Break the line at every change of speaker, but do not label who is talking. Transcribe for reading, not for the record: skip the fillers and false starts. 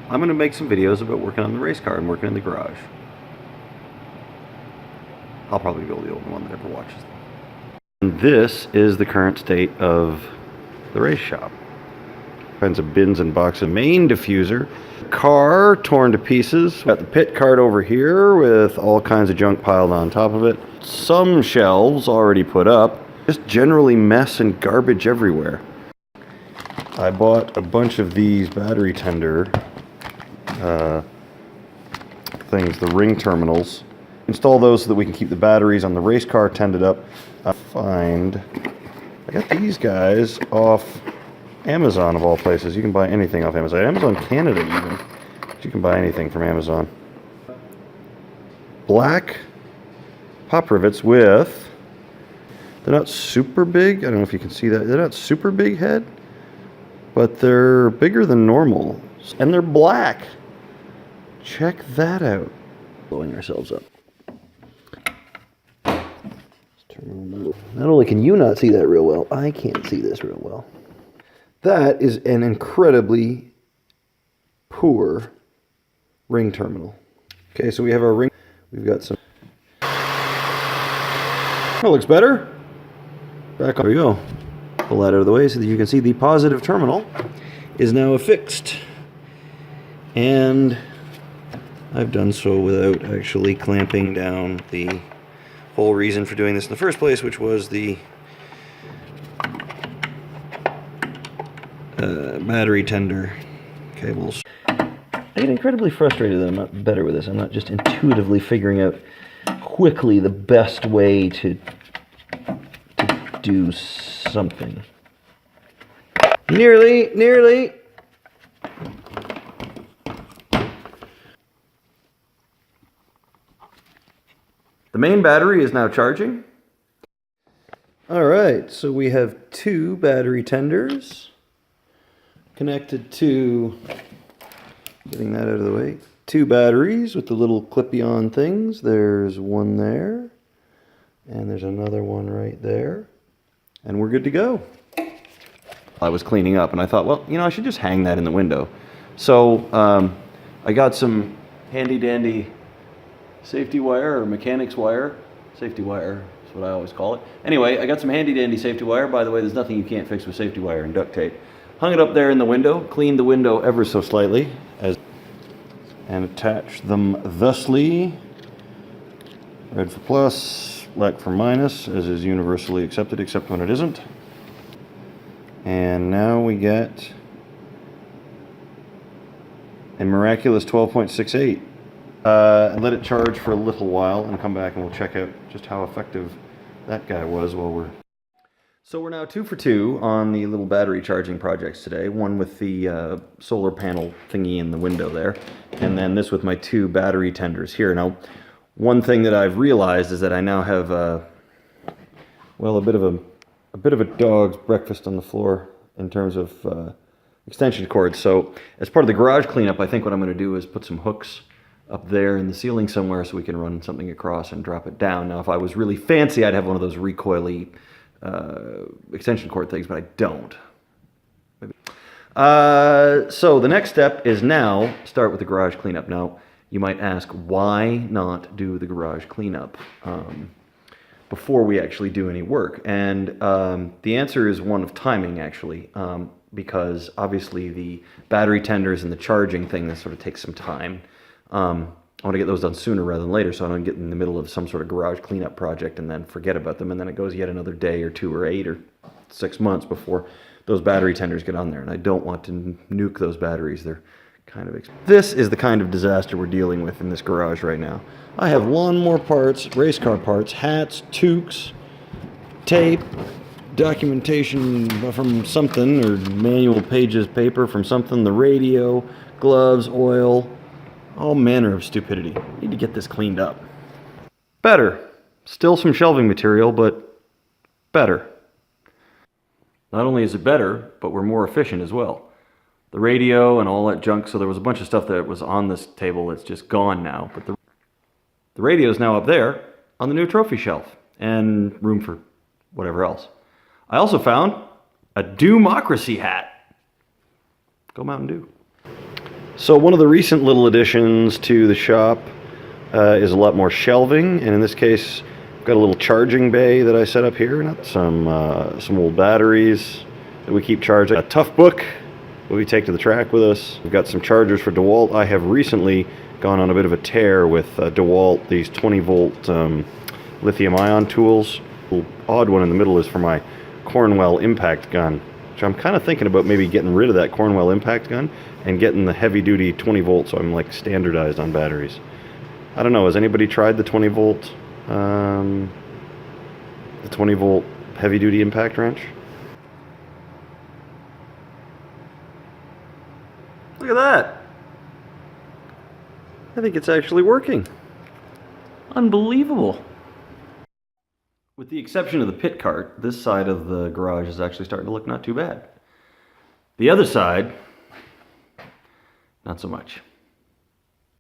I'm going to make some videos about working on the race car and working in the garage. I'll probably be the only one that ever watches them. And this is the current state of the race shop. Kinds of bins and boxes. Main diffuser. Car torn to pieces. Got the pit cart over here with all kinds of junk piled on top of it. Some shelves already put up. Just generally mess and garbage everywhere. I bought a bunch of these battery tender things, the ring terminals. Install those so that we can keep the batteries on the race car tended up. I got these guys off Amazon of all places. You can buy anything off Amazon. Amazon Canada even. You can buy anything from Amazon. Black pop rivets with, they're not super big. I don't know if you can see that. They're not super big head, but they're bigger than normal. And they're black. Check that out. Blowing ourselves up. Not only can you not see that real well, I can't see this real well. That is an incredibly poor ring terminal. Okay, so we have our ring. We've got some. That looks better. Back on. There we go. Pull that out of the way so that you can see the positive terminal is now affixed. And I've done so without actually clamping down the whole reason for doing this in the first place, which was the battery tender cables. I get incredibly frustrated that I'm not better with this. I'm not just intuitively figuring out quickly the best way to do something. Nearly. The main battery is now charging. All right, so we have two battery tenders connected to, getting that out of the way, two batteries with the little clippy-on things. There's one there, and there's another one right there, and we're good to go. I was cleaning up, and I thought, well, you know, I should just hang that in the window. So I got some handy-dandy safety wire, or mechanics wire. Safety wire is what I always call it. Anyway, I got some handy-dandy safety wire. By the way, there's nothing you can't fix with safety wire and duct tape. Hung it up there in the window, cleaned the window ever so slightly, and attached them thusly. Red for plus, black for minus, as is universally accepted, except when it isn't. And now we get a miraculous 12.68. And let it charge for a little while and come back and we'll check out just how effective that guy was while we're... So we're now 2 for 2 on the little battery charging projects today. One with the solar panel thingy in the window there, and then this with my two battery tenders here. Now, one thing that I've realized is that I now have well, a bit of a dog's breakfast on the floor in terms of extension cords. So as part of the garage cleanup, I think what I'm going to do is put some hooks up there in the ceiling somewhere so we can run something across and drop it down. Now, if I was really fancy, I'd have one of those recoily extension cord things, but I don't. So the next step is now start with the garage cleanup. Now, you might ask, why not do the garage cleanup before we actually do any work? And the answer is one of timing, actually, because obviously the battery tenders and the charging thing, that sort of takes some time. I want to get those done sooner rather than later, so I don't get in the middle of some sort of garage cleanup project and then forget about them, and then it goes yet another day or 2 or 8 or 6 months before those battery tenders get on there, and I don't want to nuke those batteries. They're kind of expensive. This is the kind of disaster we're dealing with in this garage right now. I have lawnmower parts, race car parts, hats, toques, tape, documentation from something, or manual pages paper from something, the radio, gloves, oil, all manner of stupidity. Need to get this cleaned up. Better. Still some shelving material, but better. Not only is it better, but we're more efficient as well. The radio and all that junk, so there was a bunch of stuff that was on this table that's just gone now, but the radio is now up there on the new trophy shelf, and room for whatever else. I also found a Doomocracy hat. Go Mountain Dew. So one of the recent little additions to the shop is a lot more shelving, and in this case, I've got a little charging bay that I set up here. Some old batteries that we keep charging. A tough book that we take to the track with us. We've got some chargers for DeWalt. I have recently gone on a bit of a tear with DeWalt, these 20-volt lithium-ion tools. The odd one in the middle is for my Cornwell impact gun, which I'm kind of thinking about maybe getting rid of that Cornwell impact gun and getting the heavy-duty 20-volt, so I'm like standardized on batteries. I don't know, has anybody tried the 20-volt heavy-duty impact wrench? Look at that! I think it's actually working. Unbelievable. With the exception of the pit cart, this side of the garage is actually starting to look not too bad. The other side, not so much.